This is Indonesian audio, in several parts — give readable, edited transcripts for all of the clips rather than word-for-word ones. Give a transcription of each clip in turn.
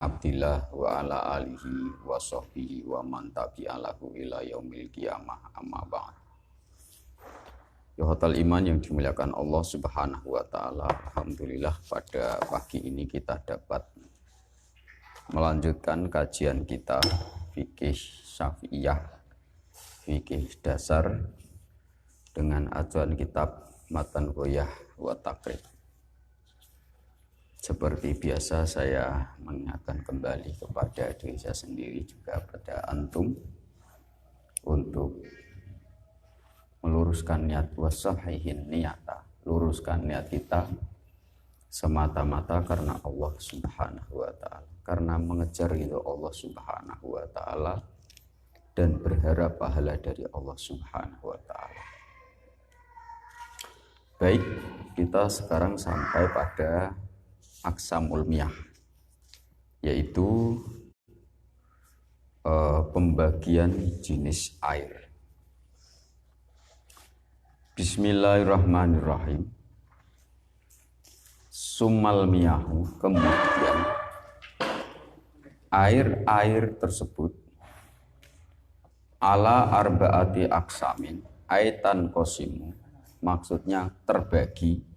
Abdillah wa ala alihi wa sahbihi wa man tabi'alahu ila yaumil qiyamah amma ba'd. Ya hotal iman yang dimuliakan Allah Subhanahu wa taala. Alhamdulillah pada pagi ini kita dapat melanjutkan kajian kita fikih Syafi'iyah, fikih dasar dengan acuan kitab Matan Ghoyah wa Taqrib. Seperti biasa saya mengingatkan kembali kepada diri saya sendiri juga pada antum untuk meluruskan niat wasahihin niyata, luruskan niat kita semata-mata karena Allah Subhanahu wa taala, karena mengejar ridho Allah Subhanahu wa taala dan berharap pahala dari Allah Subhanahu wa taala. Baik, kita sekarang sampai pada aqsamul miyah, yaitu pembagian jenis air. Bismillahirrahmanirrahim. Summal miyahu, kemudian air-air tersebut ala arbaati aqsamin, aitan qasimu, maksudnya terbagi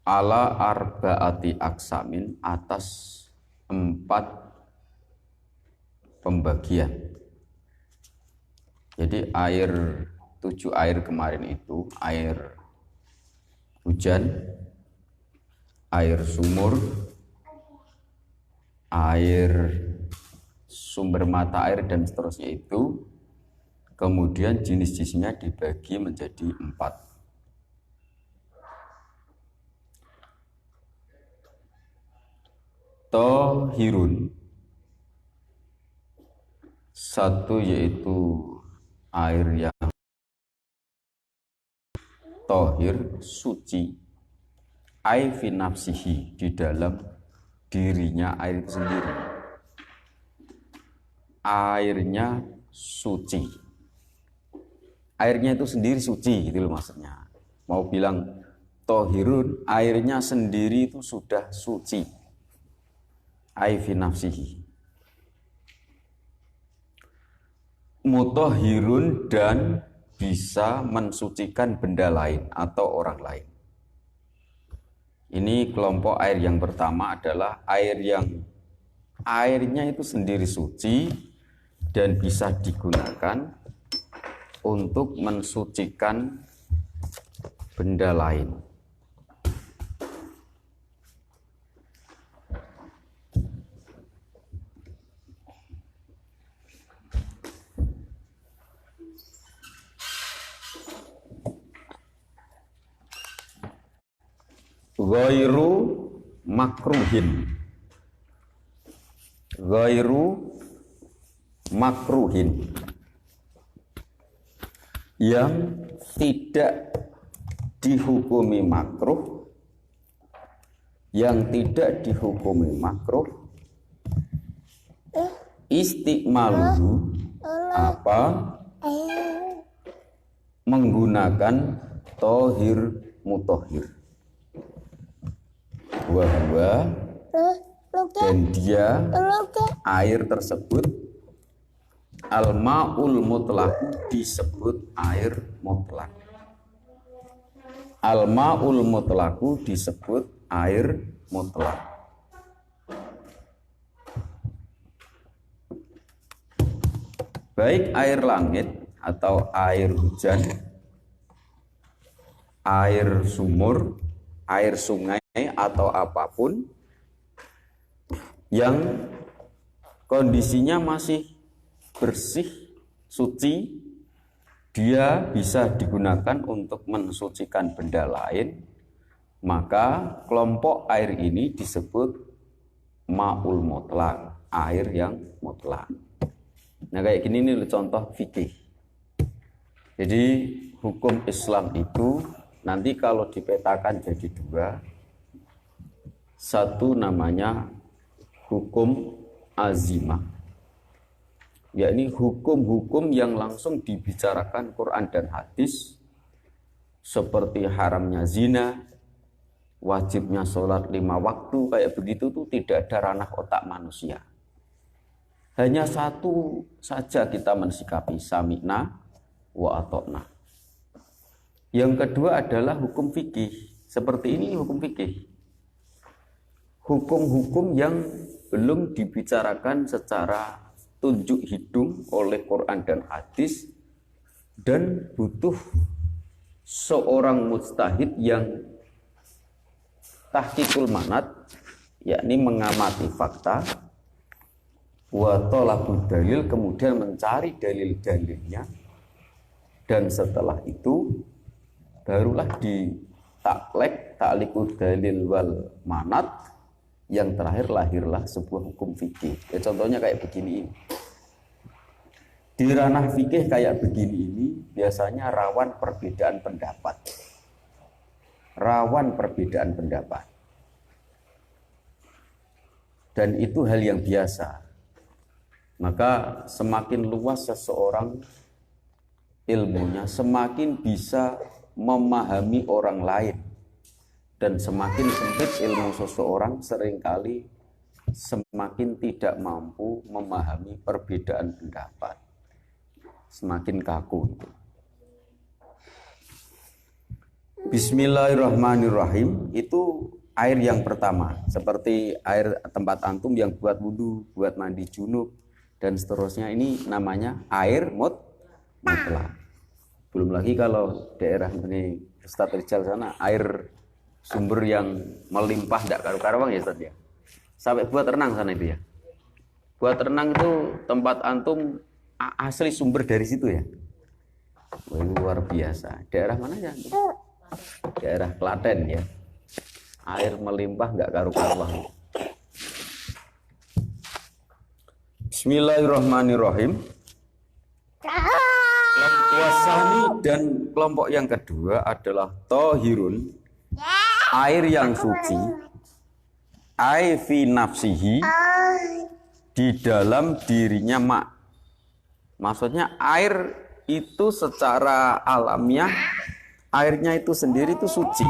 ala arbaati aksamin, atas 4 pembagian. Jadi 7 air kemarin itu air hujan, air sumur, air sumber mata air dan seterusnya itu. Kemudian jenis-jenisnya dibagi menjadi 4. Tohirun, satu yaitu air yang tohir, suci, ai fi nafsihi, di dalam dirinya air itu sendiri, airnya suci, airnya itu sendiri suci gitu loh maksudnya. Mau bilang tohirun, airnya sendiri itu sudah suci, ai fi nafsihi. Mutahhirun, dan bisa mensucikan benda lain atau orang lain. Ini kelompok air yang pertama adalah air yang airnya itu sendiri suci dan bisa digunakan untuk mensucikan benda lain. Ghairu makruhin, ghairu makruhin, yang tidak dihukumi makruh, yang tidak dihukumi makruh, istiqmaluhu, apa, menggunakan tohir mutahhir, wahwa, dan dia air tersebut al-ma'ul mutlaq, disebut air mutlak. Al-ma'ul mutlaqu disebut air mutlak. Baik air langit atau air hujan, air sumur, air sungai atau apapun yang kondisinya masih bersih, suci, dia bisa digunakan untuk mensucikan benda lain, maka kelompok air ini disebut ma'ul mutlaq, air yang mutlak. Nah kayak gini nih contoh fikih. Jadi hukum Islam itu nanti kalau dipetakan jadi 2. Satu namanya hukum azimah, yakni hukum-hukum yang langsung dibicarakan Quran dan hadis, seperti haramnya zina, wajibnya sholat 5 waktu kayak begitu tuh tidak ada ranah otak manusia. Hanya satu saja kita mensikapi, sami'na wa ata'na. Yang kedua adalah hukum fikih. Seperti ini hukum fikih. Hukum-hukum yang belum dibicarakan secara tunjuk hidung oleh Quran dan hadis dan butuh seorang mujtahid yang tahqiqul manat, yakni mengamati fakta, wa talabud dalil, kemudian mencari dalil-dalilnya, dan setelah itu barulah takliqud dalil wal manat, yang terakhir lahirlah sebuah hukum fikih. Ya, contohnya kayak begini ini. Di ranah fikih kayak begini ini biasanya rawan perbedaan pendapat. Rawan perbedaan pendapat. Dan itu hal yang biasa. Maka semakin luas seseorang ilmunya, semakin bisa memahami orang lain. Dan semakin sempit ilmu seseorang, seringkali semakin tidak mampu memahami perbedaan pendapat. Semakin kaku. Bismillahirrahmanirrahim. Itu air yang pertama, seperti air tempat antum yang buat wudu, buat mandi junub dan seterusnya. Ini namanya air mutlak. Belum lagi kalau daerah ini Ustadz Rizal sana, air sumber yang melimpah tidak karu-karuan ya Ustadz ya. Sampai buat renang sana itu ya. Buat renang itu tempat antum asli sumber dari situ ya. Wah, luar biasa. Daerah mana ya? Daerah Klaten ya. Air melimpah nggak karu-karuan. Bismillahirrahmanirrahim. Wasani, dan kelompok yang kedua adalah tohirun, air yang suci, ai fi nafsihi, di dalam dirinya mak. Maksudnya air itu secara alamiah, airnya itu sendiri itu suci.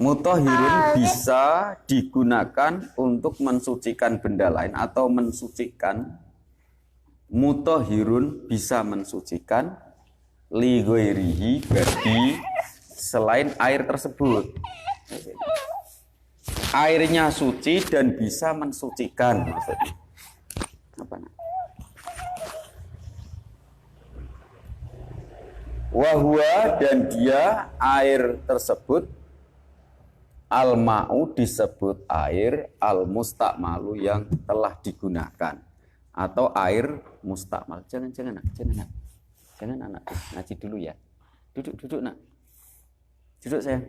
Mutahhirun bisa digunakan untuk mensucikan benda lain atau mensucikan. Mutahhirun bisa mensucikan li ghairihi, bagi selain air tersebut. Airnya suci dan bisa mensucikan maksudnya. Apa? Wahwa, dan dia air tersebut, al-ma'u disebut air, al-mustakmalu yang telah digunakan, atau air mustakmal. Jangan anak, ngaji dulu ya. Duduk nak. Duduk sayang.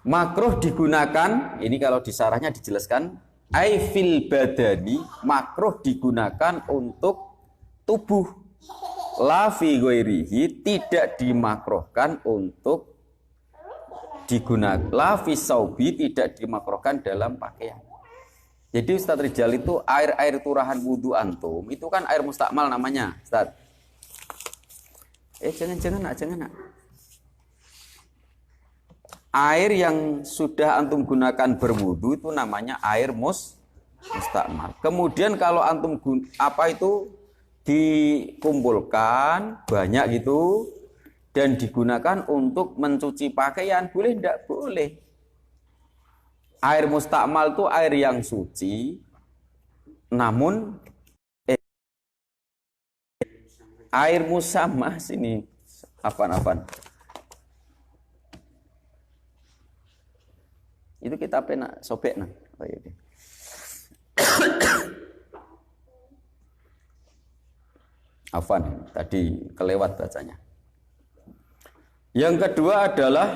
Makruh digunakan, ini kalau di sarahnya dijelaskan, ai fil badani, makruh digunakan untuk tubuh. La fi ghairihi, tidak dimakruhkan untuk digunakan. La fi saubi, tidak dimakruhkan dalam pakaian. Jadi Ustaz Rijal itu air turahan wudu antum, itu kan air mustakmal namanya, Ustaz. Jangan nak. Air yang sudah antum gunakan berwudu itu namanya air mustakmal. Kemudian kalau antum dikumpulkan banyak gitu dan digunakan untuk mencuci pakaian, boleh enggak? Boleh. Air mustakmal itu air yang suci, namun air musamah sini apa? Itu kita pernah sobek nah. Oh, iya. Afan, tadi kelewat bacanya. Yang kedua adalah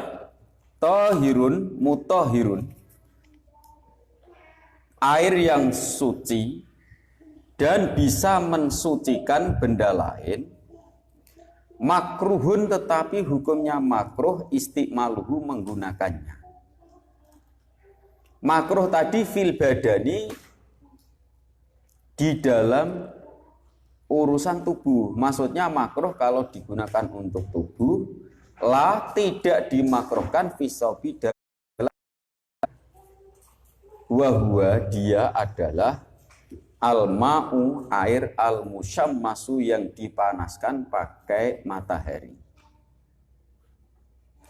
tohirun, mutahhirun, air yang suci dan bisa mensucikan benda lain. Makruhun, tetapi hukumnya makruh istiqmaluhu, menggunakannya. Makruh tadi fil badani, di dalam urusan tubuh. Maksudnya makruh kalau digunakan untuk tubuh, la tidak dimakruhkan fisobi dalam wahwa dia adalah al-ma'u air al-musyammasu yang dipanaskan pakai matahari.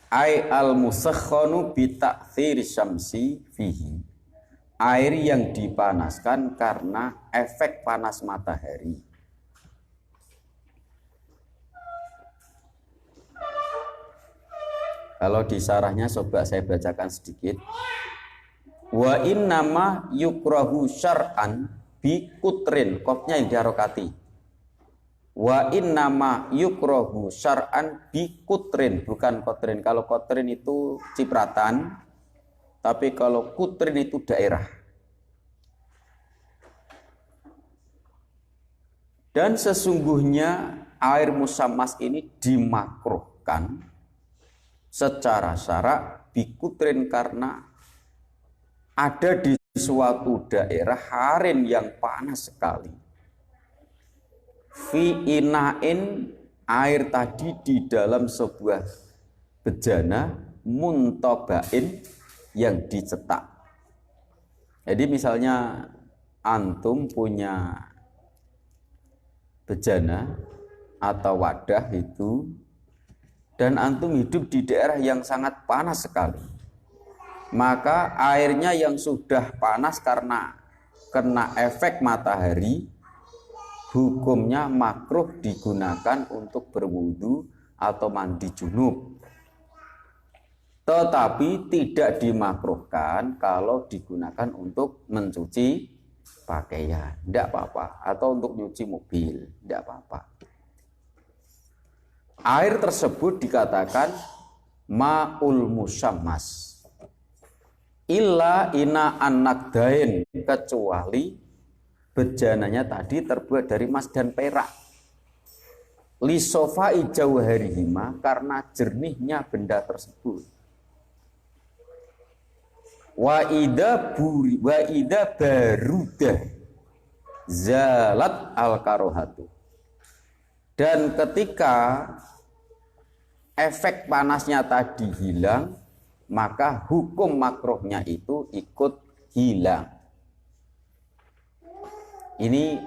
Ai al-musakhkhanu bi ta'thir syamsi fihi. Air yang dipanaskan karena efek panas matahari. Kalau di sarahnya coba saya bacakan sedikit. Wa innama yukrahu syar'an bi kutrin, qofnya yang diharokati. Wa innama yukrahu syar'an bi kutrin, bukan kotrin. Kalau kotrin itu cipratan, tapi kalau kutrin itu daerah. Dan sesungguhnya air musammas ini dimakruhkan secara syarak bikutrin karena ada di suatu daerah harin yang panas sekali. Fi inain, air tadi di dalam sebuah bejana muntobain yang dicetak. Jadi misalnya antum punya bejana atau wadah itu, dan antum hidup di daerah yang sangat panas sekali, maka airnya yang sudah panas karena kena efek matahari, hukumnya makruh digunakan untuk berwudu atau mandi junub. Tetapi tidak dimakruhkan kalau digunakan untuk mencuci pakaian, tidak apa-apa, atau untuk nyuci mobil, tidak apa-apa. Air tersebut dikatakan ma'ul musyammas illa ina an-naqdain, kecuali bejananya tadi terbuat dari emas dan perak. Li sofai jauharihima, karena jernihnya benda tersebut. Wa idza barudah zalat al-karohatu. Dan ketika efek panasnya tadi hilang, maka hukum makruhnya itu ikut hilang. Ini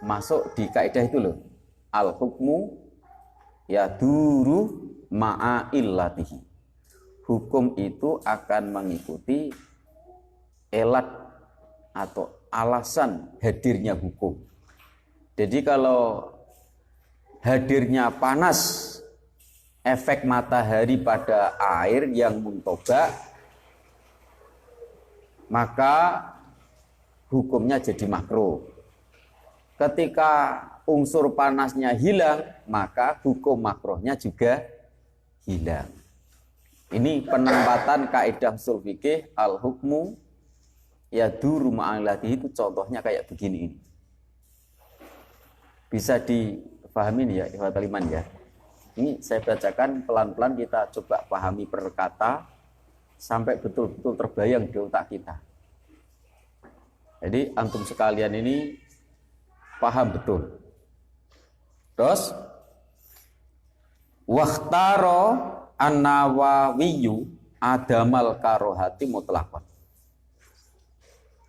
masuk di kaidah itu loh. Al-hukmu yaduru ma'a illatihi. Hukum itu akan mengikuti elat atau alasan hadirnya hukum. Jadi kalau hadirnya panas efek matahari pada air yang muntoba, maka hukumnya jadi makruh. Ketika unsur panasnya hilang, maka hukum makruhnya juga hilang. Ini penempatan kaidah ushul fikih al-hukmu yaduru ma'allati, itu contohnya kayak begini ini. Bisa dipahami ya ikhwatul iman ya. Ini saya bacakan pelan-pelan, kita coba pahami per kata sampai betul-betul terbayang di otak kita. Jadi antum sekalian ini paham betul. Terus wakhtaro an-Nawawiyu adamal karohati mutlaqan.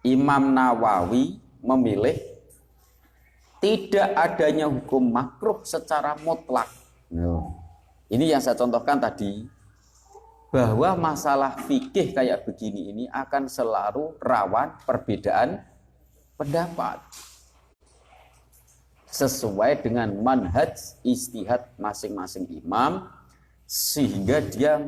Imam Nawawi memilih tidak adanya hukum makruh secara mutlak. Ini yang saya contohkan tadi, bahwa masalah fikih kayak begini ini akan selalu rawan perbedaan pendapat sesuai dengan manhaj istihad masing-masing imam, sehingga dia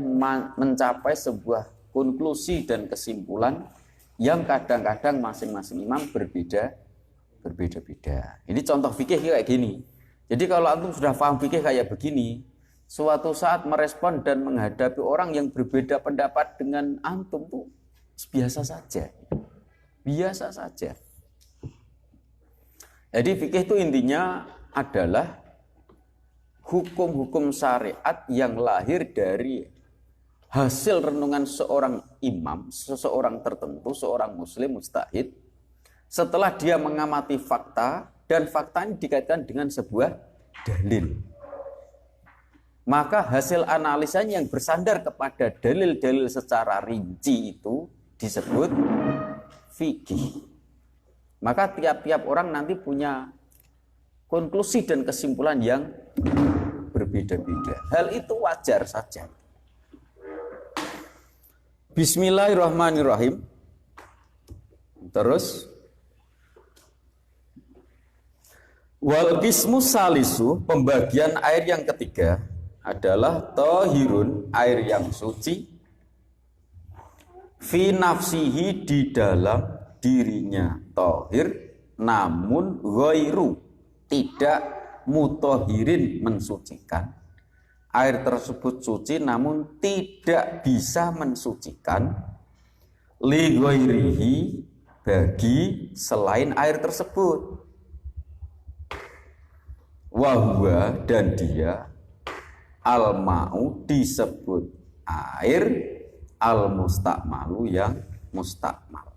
mencapai sebuah konklusi dan kesimpulan yang kadang-kadang masing-masing imam berbeda-beda. Ini contoh fikih kayak gini. Jadi kalau antum sudah paham fikih kayak begini, suatu saat merespon dan menghadapi orang yang berbeda pendapat dengan antum tuh biasa saja. Biasa saja. Jadi fikih itu intinya adalah hukum-hukum syariat yang lahir dari hasil renungan seorang imam, seseorang tertentu, seorang muslim mujtahid. Setelah dia mengamati fakta, dan fakta ini dikaitkan dengan sebuah dalil. Maka hasil analisanya yang bersandar kepada dalil-dalil secara rinci itu disebut fikih. Maka tiap-tiap orang nanti punya konklusi dan kesimpulan yang berbeda-beda. Hal itu wajar saja. Bismillahirrahmanirrahim. Terus wal qismu salisu, pembagian air yang ketiga adalah tahirun, air yang suci, fi nafsihi, di dalam dirinya tahir, namun ghairu, tidak mutahhirin, mensucikan. Air tersebut suci namun tidak bisa mensucikan, li ghairihi, bagi selain air tersebut. Wahwa, dan dia, al-ma'u, disebut air, al-mustakmalu, yang mustakmal.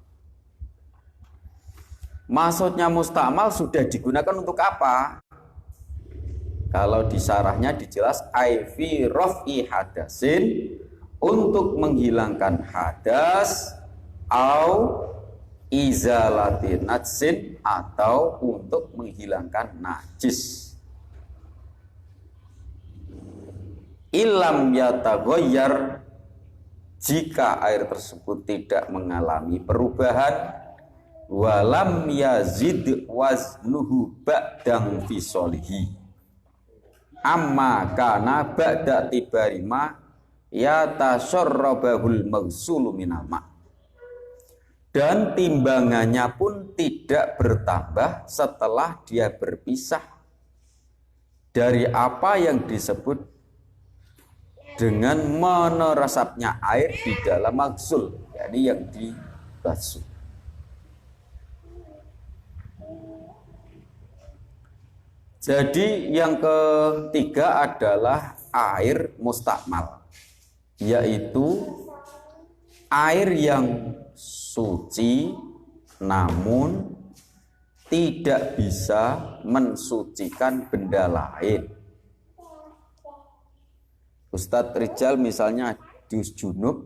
Maksudnya mustakmal sudah digunakan untuk apa? Kalau di syarahnya dijelas fi raf'i hadasin, untuk menghilangkan hadas, au izalati najsin, atau untuk menghilangkan najis. Ilam yataghayyar, jika air tersebut tidak mengalami perubahan, walam yazid waznuhu ba'dang fi solihi, amma kana ba'da tibarima yatasharrabahul maghsulu minal ma', dan timbangannya pun tidak bertambah setelah dia berpisah dari apa yang disebut dengan menerasapnya air di dalam maghsul, yakni yang dibasuh. Jadi yang ketiga adalah air mustakmal, yaitu air yang suci namun tidak bisa mensucikan benda lain. Ustadz Rijal misalnya adus junub,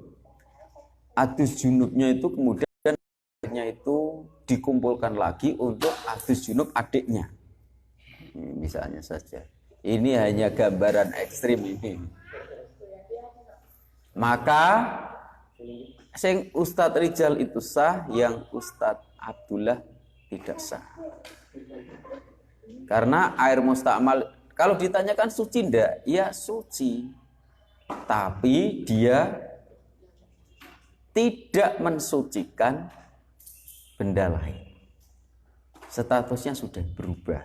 adus junubnya itu kemudian airnya itu dikumpulkan lagi untuk adus junub adiknya. Misalnya saja. Ini hanya gambaran ekstrim ini. Maka sing Ustadz Rijal itu sah, yang Ustadz Abdullah tidak sah. Karena air mustakmal, kalau ditanyakan suci enggak? Ya suci. Tapi dia tidak mensucikan benda lain. Statusnya sudah berubah.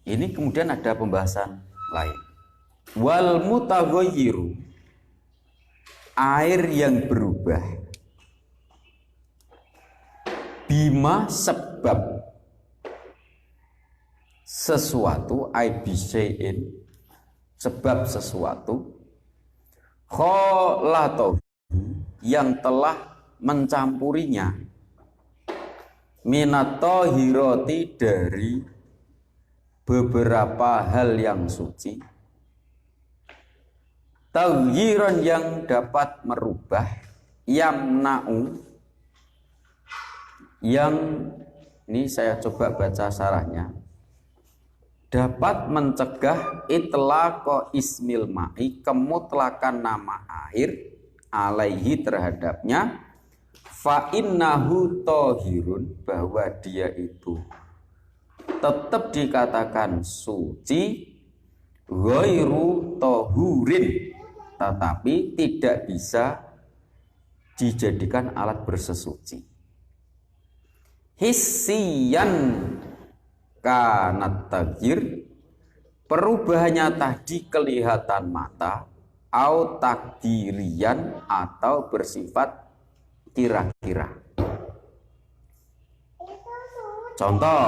Ini kemudian ada pembahasan lain. Wal mutaghayyiru, air yang berubah, bima, sebab sesuatu, aibisain, sebab sesuatu, kholatoh, yang telah mencampurinya, minatohiroti, dari beberapa hal yang suci, taghyiran, yang dapat merubah, yamna'u, yang ini saya coba baca syarahnya, dapat mencegah itlaqo ismil ma'i, kemutlakan nama air, alaihi, terhadapnya, fa innahu tohirun, bahwa dia itu tetap dikatakan suci, ghairu tohurin, tetapi tidak bisa dijadikan alat bersesuci. Hissiyan kanat taghyir, perubahannya tadi kelihatan mata, au takdirian, atau bersifat kira-kira. Contoh,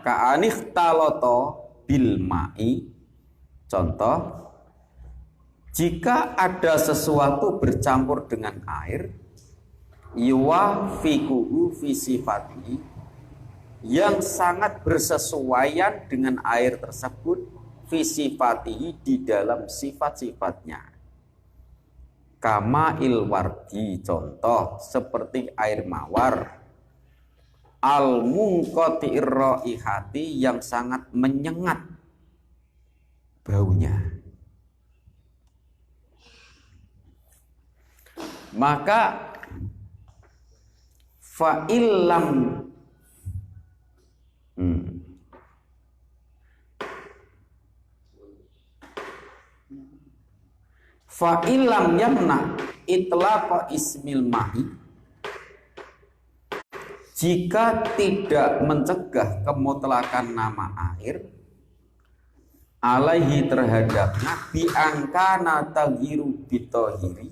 ka'anihtaloto bil ma'i, contoh, jika ada sesuatu bercampur dengan air, yuwafiquhu fi sifatihi, yang sangat bersesuaian dengan air tersebut fi sifatihi, di dalam sifat-sifatnya. Kama ilwardi, contoh seperti air mawar, al munqati'ir raihati, yang sangat menyengat baunya. Maka fa'ilam fa'ilam yamna itlaqa ismil ma'i, jika tidak mencegah kemutlakan nama air, alaihi, terhadapnya, bi angkana taghiru bitohiri,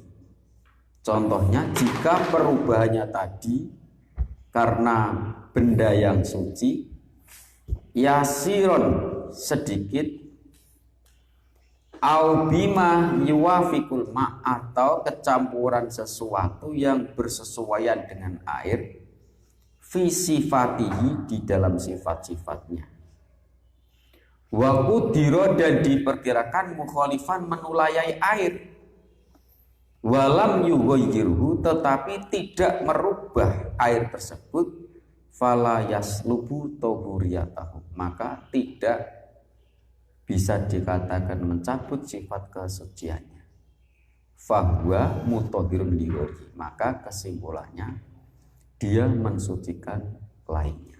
contohnya jika perubahannya tadi karena benda yang suci, yasiron, sedikit, au bima yuwafikul ma, atau kecampuran sesuatu yang bersesuaian dengan air, fi sifatihi, di dalam sifat-sifatnya. Wa qudira, dan diperkirakan, mukhalifan, menulayai air, walam yughayyirhu, tetapi tidak merubah air tersebut, fala yaslubu tahuriyatahu, maka tidak bisa dikatakan mencabut sifat kesuciannya. Fahuwa mutahhirun li ghairihi, maka kesimpulannya dia mensucikan lainnya.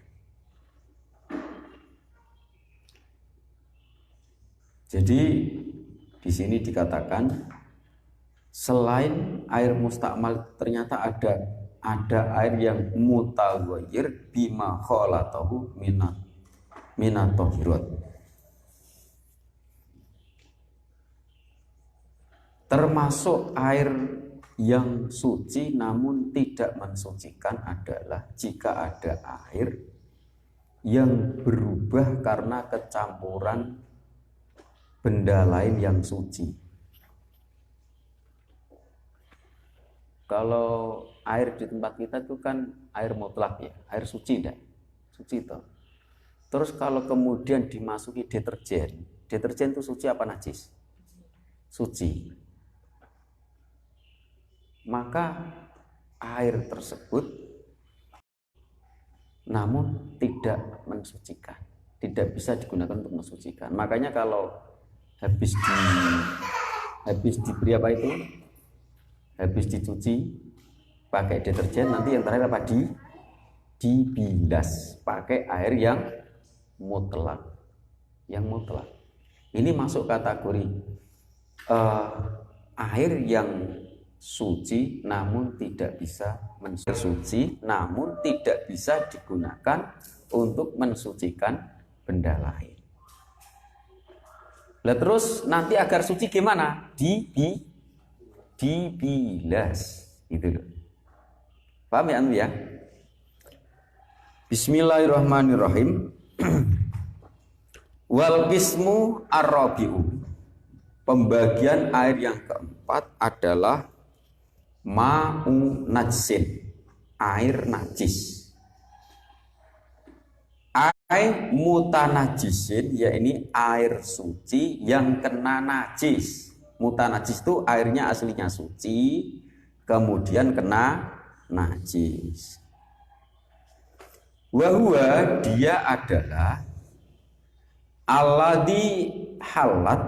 Jadi di sini dikatakan selain air mustakmal, ternyata ada air yang mutaghayyir bima khalatahu minat tahirat. Termasuk air yang suci namun tidak mensucikan adalah jika ada air yang berubah karena kecampuran benda lain yang suci. Kalau air di tempat kita itu kan air mutlak ya, air suci dah, suci toh. Terus kalau kemudian dimasuki deterjen itu suci apa najis? Suci. Maka air tersebut namun tidak mensucikan, tidak bisa digunakan untuk mensucikan. Makanya kalau habis diberi apa itu, habis dicuci pakai deterjen, nanti yang terakhir apa, dibilas pakai air yang mutlak. Ini masuk kategori air yang suci namun tidak bisa mensuci, namun tidak bisa digunakan untuk mensucikan benda lain. Lah terus nanti agar suci gimana? Dibilas gitu loh. Paham ya ya? Bismillahirrahmanirrahim. Wal qismu ar-rabi'u, pembagian air yang keempat adalah ma'u najsin, air najis. Air mutanajisin, yakni air suci yang kena najis. Mutanajis itu airnya aslinya suci, kemudian kena najis. Wahwa, dia adalah alladhi halat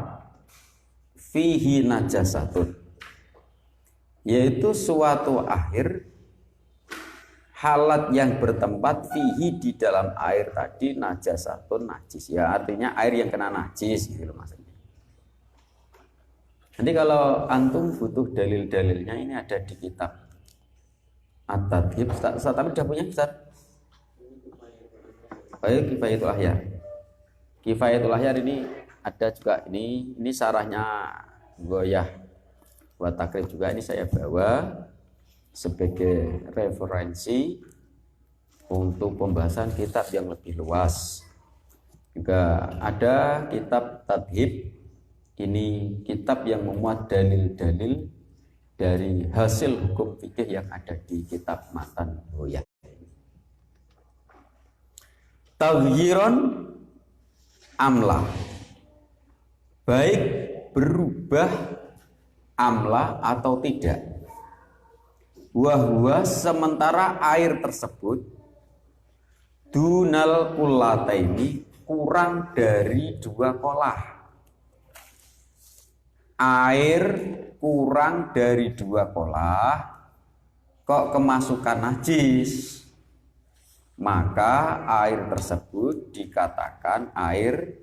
fihi najasatun, yaitu suatu air halat yang bertempat fihi, di dalam air tadi, najasatun, najis. Ya artinya air yang kena najis gitu loh maksudnya. Nanti kalau antum butuh dalil-dalilnya ini ada di kitab At-Tadhib. Tapi udah punya Ustaz? Baik, Kifayatul Ahyar. Kifayatul Ahyar ini ada juga, ini sarahnya Goyah wa Takrib juga, ini saya bawa sebagai referensi untuk pembahasan kitab yang lebih luas. Juga ada kitab Tadhib, ini kitab yang memuat dalil-dalil dari hasil hukum fikih yang ada di kitab Matan Hoyah. Taghyiron amla, baik berubah amla atau tidak. Wahwa sementara air tersebut dunal kullataini, kurang dari 2 kolah. Air kurang dari 2 kolah kok kemasukan najis, maka air tersebut dikatakan air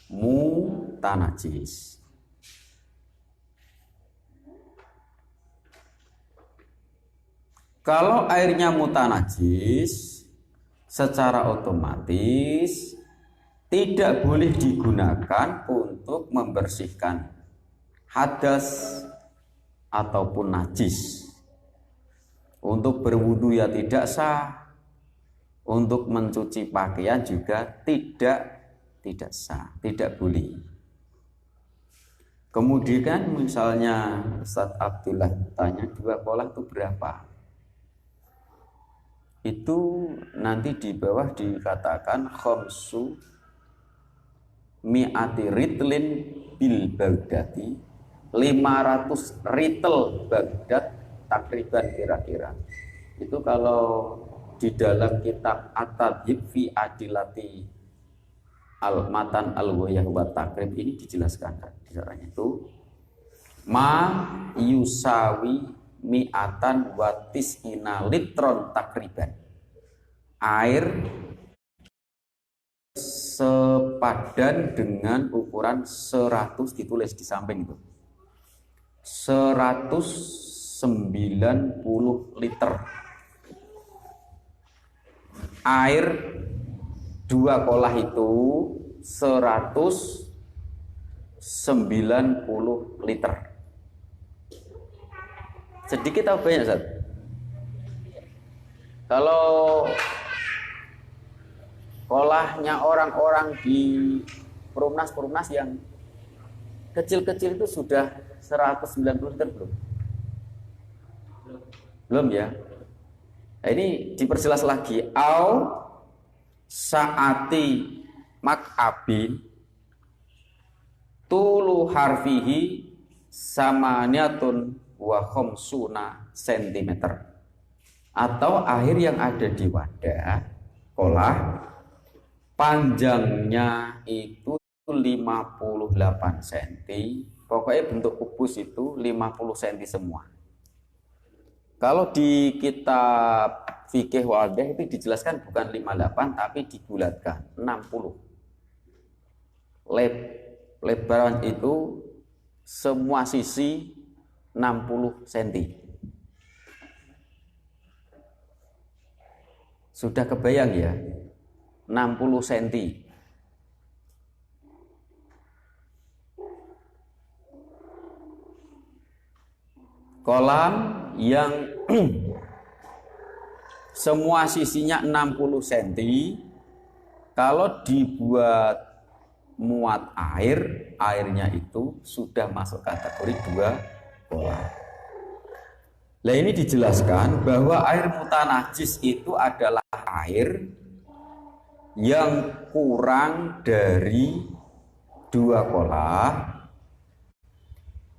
mutanajis. Kalau airnya mutanajis, secara otomatis tidak boleh digunakan untuk membersihkan hadas ataupun najis. Untuk berwudu ya tidak sah, untuk mencuci pakaian juga tidak sah, tidak boleh. Kemudian misalnya Ustaz Abdullah tanya 2 kolah itu berapa? Itu nanti di bawah dikatakan khamsu mi'ati ritlin bil Baghdadi, 500 ritel Baghdad takriban kira-kira. Itu kalau di dalam kitab At-Tadhib fi Adilati Al-Matan Al-Ghayah wa Takrib ini dijelaskan caranya itu ma yusawi mi'atan watis ina litron takriban, air sepadan dengan ukuran 100, ditulis di samping itu 190 liter air 2 kolah itu 190 liter. Sedikit atau banyak, Ustaz? Kalau kolahnya orang-orang di perumnas yang kecil-kecil itu sudah 190 liter belum? Belum ya? Nah, ini diperjelas lagi. Au saati mak'abin tulu harfihi samaniatun wa khamsuna sentimeter, atau air yang ada di wadah kolah panjangnya itu 58 cm, pokoknya bentuk kubus itu 50 cm semua. Kalau di kitab fikih wadah itu dijelaskan bukan 58 tapi dibulatkan 60. Lebaran itu semua sisi 60 cm. Sudah kebayang ya? 60 cm. Kolam yang semua sisinya 60 cm, kalau dibuat muat air, airnya itu sudah masuk kategori 2 kolah. Nah, ini dijelaskan bahwa air mutanajis itu adalah air yang kurang dari 2 kolah,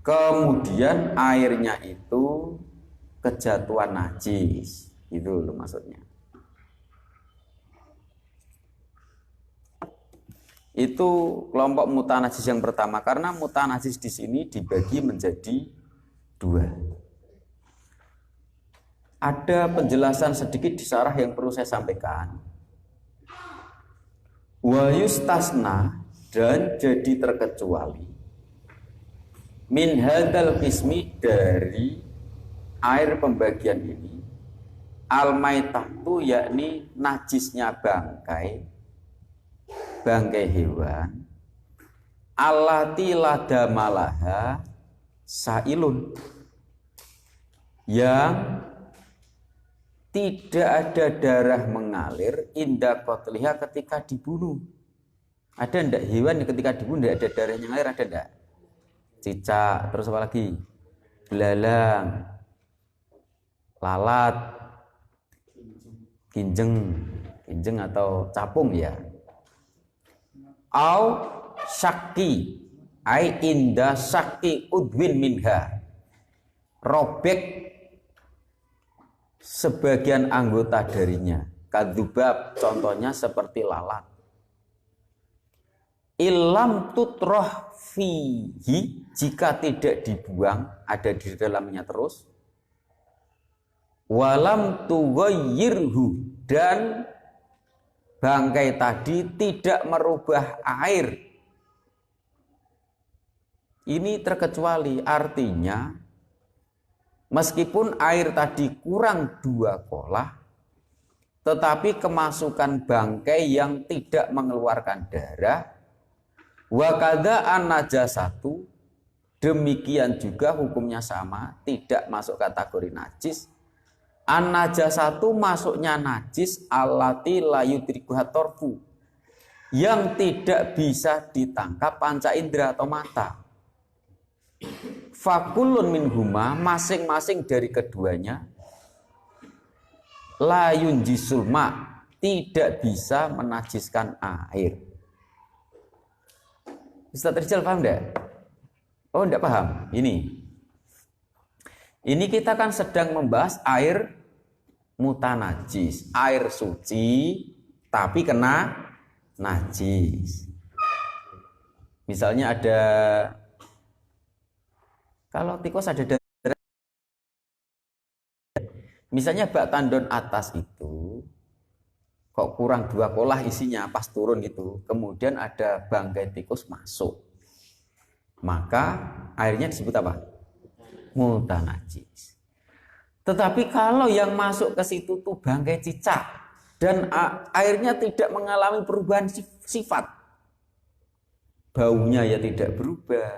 kemudian airnya itu kejatuhan najis, itu loh maksudnya. Itu kelompok mutanajis yang pertama, karena mutanajis di sini dibagi menjadi 2. Ada penjelasan sedikit di syarah yang perlu saya sampaikan. Wa yustasna, dan jadi terkecuali min hadzal qismi, dari air pembagian ini, al-maitatu, yakni najisnya bangkai hewan, allati ladamalaha sailun, yang tidak ada darah mengalir inda qatliha, ketika dibunuh. Ada enggak hewan yang ketika dibunuh enggak ada darahnya mengalir? Ada enggak? Cicak, terus apa lagi? belalang, lalat, kinjeng atau capung ya. Au syaki, ai inda syaki udwin minha, robek sebagian anggota darinya. Kadzubab, contohnya seperti lalat. Ilam tutroh fihi, jika tidak dibuang, ada di dalamnya terus. Walam tughayyirhu, dan bangkai tadi tidak merubah air. Ini terkecuali, artinya meskipun air tadi kurang 2 kolah, tetapi kemasukan bangkai yang tidak mengeluarkan darah, wakada an-najasatu, demikian juga hukumnya sama, tidak masuk kategori najis. An-najasatu masuknya najis allati la yudrikuha torfu, yang tidak bisa ditangkap panca indera atau mata. Fakulun minhuma, masing-masing dari keduanya, la yunjisul ma, tidak bisa menajiskan air. Ustaz Rizal paham enggak? Oh, enggak paham. Ini kita kan sedang membahas air mutanajis, air suci tapi kena najis. Misalnya ada, kalau tikus ada darah, misalnya bak tandon atas itu kok kurang 2 kolah isinya pas turun gitu, kemudian ada bangkai tikus masuk, maka airnya disebut apa? Mutanajis. Tetapi kalau yang masuk ke situ tuh bangkai cicak dan airnya tidak mengalami perubahan sifat, baunya ya tidak berubah,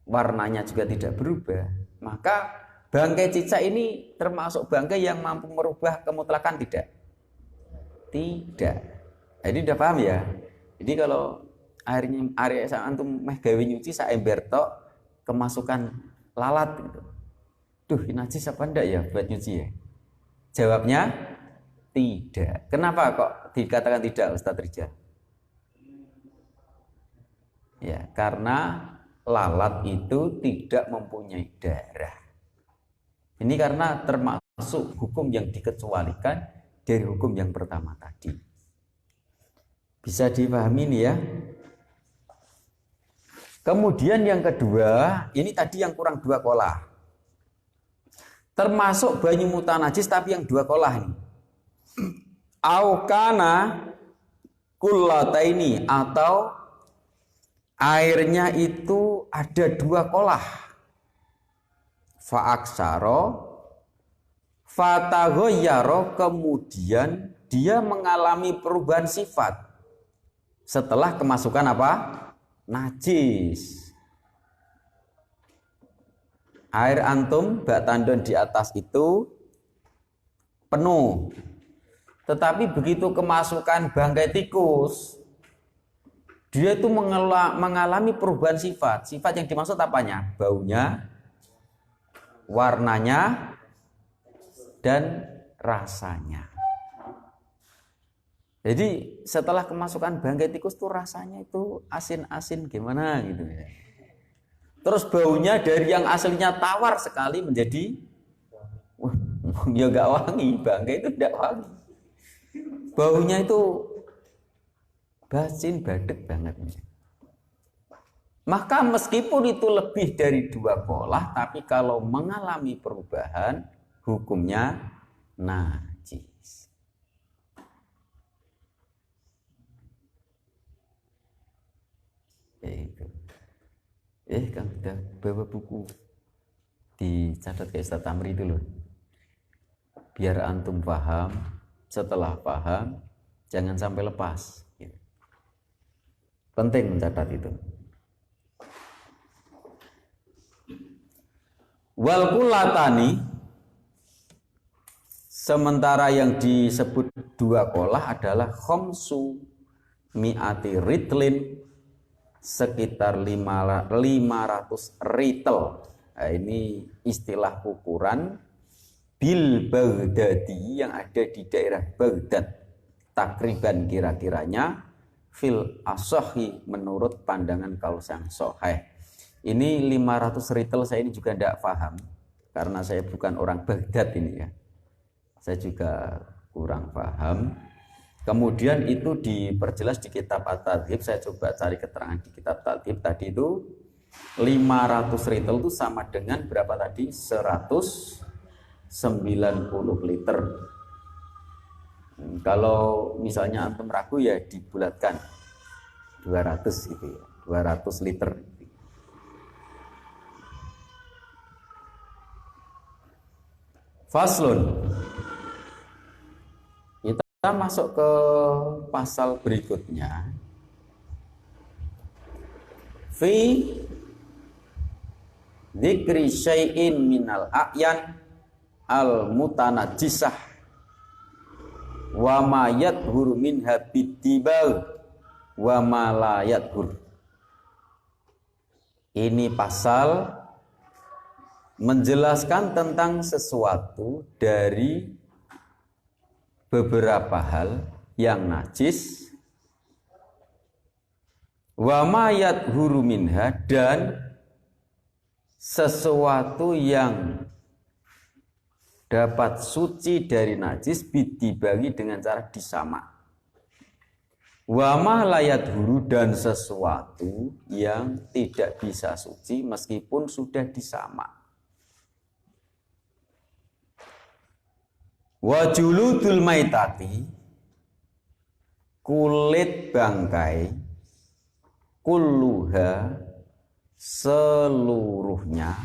warnanya juga tidak berubah, maka bangkai cicak ini termasuk bangkai yang mampu merubah kemutlakan tidak? Tidak. Jadi udah paham ya? Jadi kalau air antum meh gawe nyuci sak ember tok kemasukan lalat gitu. Duh, najis apa enggak ya buat nyuci ya? Jawabnya tidak. Kenapa kok dikatakan tidak, Ustaz Rijal? Ya, karena lalat itu tidak mempunyai darah. Ini karena termasuk hukum yang dikecualikan dari hukum yang pertama tadi. Bisa dipahami nih ya? Kemudian yang kedua, ini tadi yang kurang 2 kolah. Termasuk banyu mutanajis tapi yang 2 kolah ini. Aukana kullataini, atau airnya itu ada 2 kolah. Fa'aksaro fataghayyara, kemudian dia mengalami perubahan sifat setelah kemasukan apa? Najis. Air antum bak tandon di atas itu penuh, tetapi begitu kemasukan bangkai tikus, dia itu mengalami perubahan sifat. Sifat yang dimaksud apanya? Baunya, warnanya, dan rasanya. Jadi setelah kemasukan bangkai tikus tuh rasanya itu asin-asin gimana gitu ya. Terus baunya dari yang aslinya tawar sekali menjadi ya gak wangi, bangkai itu tidak wangi. Baunya itu basin badek banget. Maka meskipun itu lebih dari 2 kolah, tapi kalau mengalami perubahan hukumnya najis. Itu. Kan udah bawa buku dicatat ke Ustaz Tamri itu loh. Biar antum paham, setelah paham jangan sampai lepas. Penting mencatat itu. Wal kulatani, sementara yang disebut 2 kolah adalah khomsu mi'ati ritlin, sekitar 500 ritel. Nah, ini istilah ukuran bil Baghdadi yang ada di daerah Baghdad. Takriban kira-kiranya fil asohi menurut pandangan kaul yang sahih. Ini 500 ritel saya ini juga tidak paham karena saya bukan orang Baghdad ini ya. Saya juga kurang paham. Kemudian itu diperjelas di kitab At-Tadhib. Saya coba cari keterangan di kitab At-Tadhib tadi itu 500 ritel itu sama dengan berapa tadi? 190 liter. Kalau misalnya antum ragu ya dibulatkan 200 gitu ya, 200 liter. Faslun. Kita masuk ke pasal berikutnya. Fi dzikri syai'in minal a'yan al mutanajjisah wa ma yadhur minha bidibal wa ma la yadhur. Ini pasal menjelaskan tentang sesuatu dari beberapa hal yang najis, wa ma yadhuru minha, dan sesuatu yang dapat suci dari najis dibagi dengan cara disamak. Wa ma la yadhuru, dan sesuatu yang tidak bisa suci meskipun sudah disamak. Wa juludul maitati, kulit bangkai, kulluha, seluruhnya,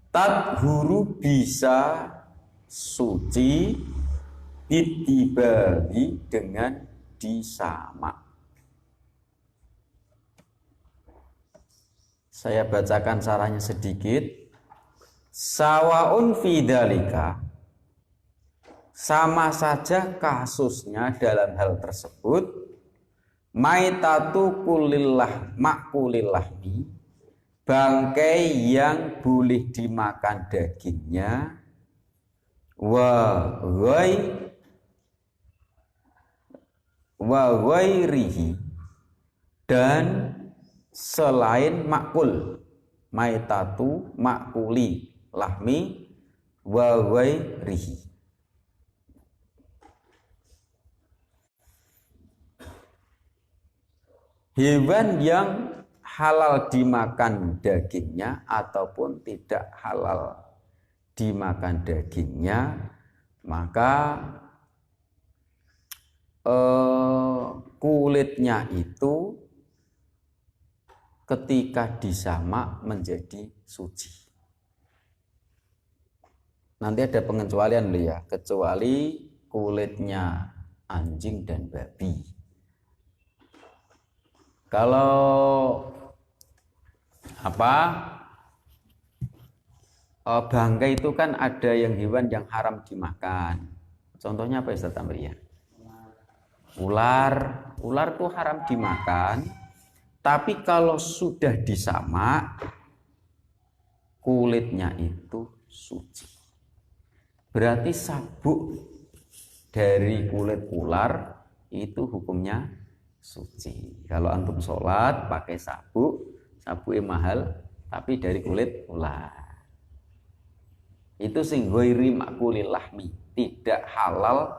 tadhuru, bisa suci, dibagi dengan disamak. Saya bacakan caranya sedikit. Sawaun fi dzalika, sama saja kasusnya dalam hal tersebut. Maitatu kulillah makulillahmi, bangkai yang boleh dimakan dagingnya, wa ghairihi, dan selain makul. Maitatu makuli lahmi wa ghairihi. Hewan yang halal dimakan dagingnya ataupun tidak halal dimakan dagingnya, maka kulitnya itu ketika disamak menjadi suci. Nanti ada pengecualian loh ya, kecuali kulitnya anjing dan babi. Kalau bangkai itu kan ada yang hewan yang haram dimakan. Contohnya apa Ustaz Amriyah? Ular. Ular itu haram dimakan. Tapi kalau sudah disamak, kulitnya itu suci. Berarti sabuk dari kulit ular itu hukumnya suci. Kalau antum sholat pakai sabuknya mahal, tapi dari kulit ular. Itu sing ghairi makulil lahmi, tidak halal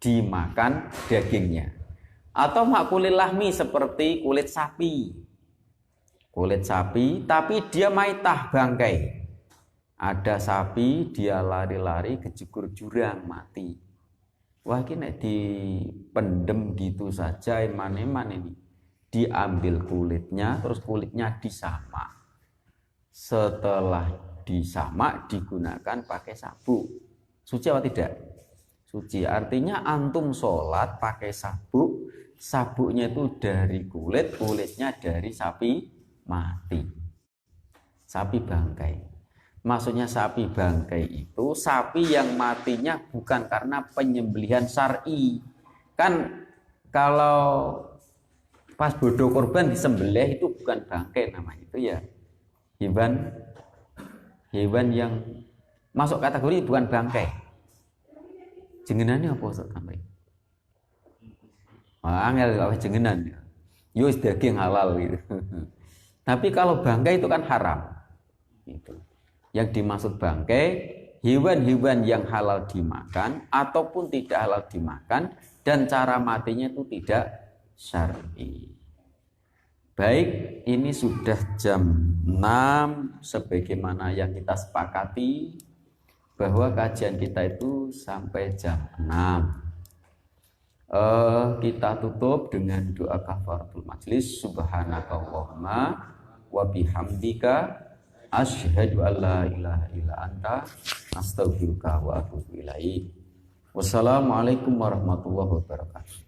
dimakan dagingnya. Atau makulil lahmi seperti kulit sapi. Kulit sapi, tapi dia maitah bangkai. Ada sapi, dia lari-lari kejegur jurang, mati. Wah, ini dipendem gitu saja, eman-eman ini. Diambil kulitnya, terus kulitnya disamak. Setelah disamak, digunakan pakai sabuk. Suci atau tidak? Suci. Artinya antum sholat pakai sabuk, sabuknya itu dari kulit, kulitnya dari sapi mati. Sapi bangkai. Maksudnya sapi bangkai itu sapi yang matinya bukan karena penyembelihan syar'i. Kan kalau pas bodoh korban disembelih itu bukan bangkai namanya itu ya. Hewan yang masuk kategori bukan bangkai. Jenengannya apa Ustaz sampai? Angel apa jenengan? Yo daging halal gitu. Tapi kalau bangkai itu kan haram. Gitu. Yang dimaksud bangkai hewan-hewan yang halal dimakan ataupun tidak halal dimakan dan cara matinya itu tidak syar'i. Baik, ini sudah jam 6 sebagaimana yang kita sepakati bahwa kajian kita itu sampai jam 6. Kita tutup dengan doa kafaratul majlis. Subhanakallahumma wa bihamdika asyhadu an la ilaha illa anta astaghfiruka wa atubu ilaik. Wassalamualaikum warahmatullahi wabarakatuh.